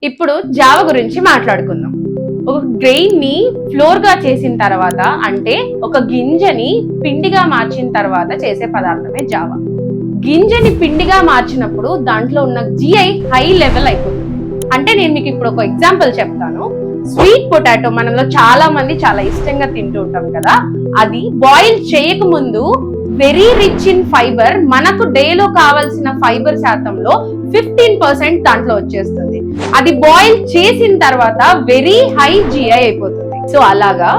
ఇప్పుడు జావ గురించి మాట్లాడుకుందాం. ఒక గ్రెయిన్ ని ఫ్లోర్ గా చేసిన తర్వాత, అంటే ఒక గింజని పిండిగా మార్చిన తర్వాత చేసే పదార్థమే జావ. గింజని పిండిగా మార్చినప్పుడు దాంట్లో ఉన్న జిఐ హై లెవెల్ అయిపోతుంది. అంటే నేను మీకు ఇప్పుడు ఒక ఎగ్జాంపుల్ చెప్తాను. స్వీట్ పొటాటో మనలో చాలా మంది చాలా ఇష్టంగా తింటూ ఉంటాం కదా, అది బాయిల్ చేయక ముందు వెరీ రిచ్ ఇన్ ఫైబర్, మనకు డేలో కావాల్సిన ఫైబర్ శాతంలో 15% దాంట్లో వచ్చేస్తుంది. అది బాయిల్ చేసిన తర్వాత వెరీ హై జిఐ అయిపోతుంది. సో అలాగా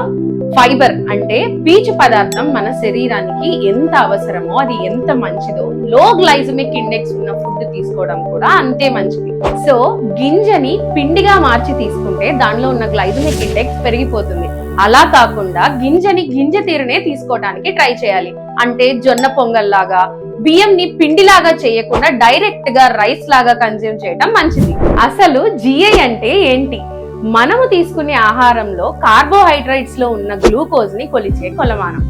ఫైబర్ అంటే పీచు పదార్థం మన శరీరానికి ఎంత అవసరమో, అది ఎంత మంచిదో, లో గ్లైసమిక్ ఇండెక్స్ ఉన్న ఫుడ్ తీసుకోవడం కూడా అంతే మంచిది. సో గింజని పిండిగా మార్చి తీసుకుంటే దానిలో ఉన్న గ్లైసమిక్ ఇండెక్స్ పెరిగిపోతుంది. అలా కాకుండా గింజని గింజ తీరునే తీసుకోవడానికి ట్రై చేయాలి. అంటే జొన్న పొంగల్ లాగా, బియ్యంని పిండిలాగా చేయకుండా డైరెక్ట్ గా రైస్ లాగా కన్జ్యూమ్ చేయడం మంచిది. అసలు జిఐ అంటే ఏంటి? మనము తీసుకునే ఆహారంలో కార్బోహైడ్రేట్స్ లో ఉన్న గ్లూకోజ్ ని కొలిచే కొలమానం.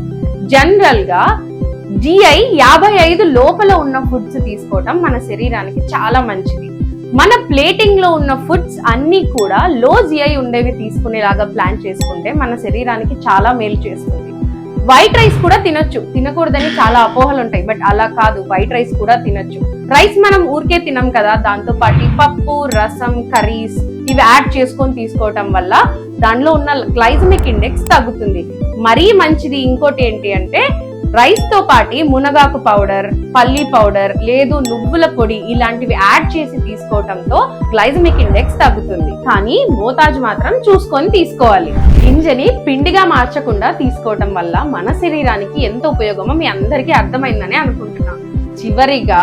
జనరల్ గా జిఐ 55 లోపల ఉన్న ఫుడ్స్ తీసుకోవటం మన శరీరానికి చాలా మంచిది. మన ప్లేటింగ్ లో ఉన్న ఫుడ్స్ అన్ని కూడా లో జిఐ ఉండేవి తీసుకునేలాగా ప్లాన్ చేసుకుంటే మన శరీరానికి చాలా మేలు చేస్తుంది. వైట్ రైస్ కూడా తినొచ్చు, తినకూడదని చాలా అపోహలు ఉంటాయి, బట్ అలా కాదు, వైట్ రైస్ కూడా తినొచ్చు. రైస్ మనం ఊరికే తినం కదా, దాంతో పాటు పప్పు, రసం, కర్రీస్ ఇవి యాడ్ చేసుకొని తీసుకోవటం వల్ల దానిలో ఉన్న గ్లైసమిక్ ఇండెక్స్ తగ్గుతుంది. మరీ మంచిది ఇంకోటి ఏంటి అంటే, రైస్ తో పాటు మునగాకు పౌడర్, పల్లి పౌడర్, లేదు నువ్వుల పొడి ఇలాంటివి యాడ్ చేసి తీసుకోవటంతో గ్లైసమిక్ ఇండెక్స్ తగ్గుతుంది. కానీ మోతాజు మాత్రం చూసుకొని తీసుకోవాలి. గింజని పిండిగా మార్చకుండా తీసుకోవటం వల్ల మన శరీరానికి ఎంత ఉపయోగమో మీ అందరికీ అర్థమైందని అనుకుంటున్నాను. చివరిగా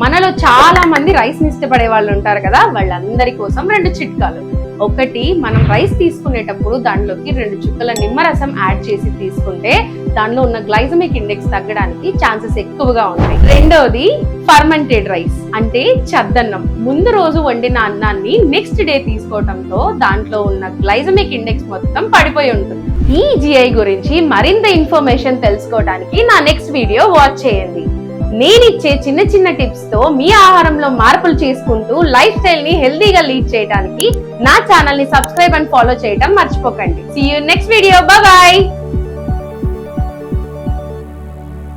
మనలో చాలా మంది రైస్ ని ఇష్టపడే వాళ్ళు ఉంటారు కదా, వాళ్ళందరి కోసం 2 చిట్కాలు. ఒకటి, మనం రైస్ తీసుకునేటప్పుడు దానిలోకి 2 చుక్కల నిమ్మరసం యాడ్ చేసి తీసుకుంటే దానిలో ఉన్న గ్లైసమిక్ ఇండెక్స్ తగ్గడానికి ఛాన్సెస్ ఎక్కువగా ఉంటాయి. రెండోది, ఫర్మెంటెడ్ రైస్ అంటే చద్దన్నం. ముందు రోజు వండిన అన్నాన్ని నెక్స్ట్ డే తీసుకోవడంతో దాంట్లో ఉన్న గ్లైసమిక్ ఇండెక్స్ మొత్తం పడిపోయి ఉంటుంది. ఈ జిఐ గురించి మరింత ఇన్ఫర్మేషన్ తెలుసుకోవడానికి నా నెక్స్ట్ వీడియో వాచ్ చేయండి. నేనిచ్చే చిన్న చిన్న టిప్స్ తో మీ ఆహారంలో మార్పులు చేసుకుంటూ లైఫ్ స్టైల్ ని హెల్దీగా లీడ్ చేయడానికి నా ఛానల్ ని సబ్స్క్రైబ్ అండ్ ఫాలో చేయడం మర్చిపోకండి. See you next video. Bye.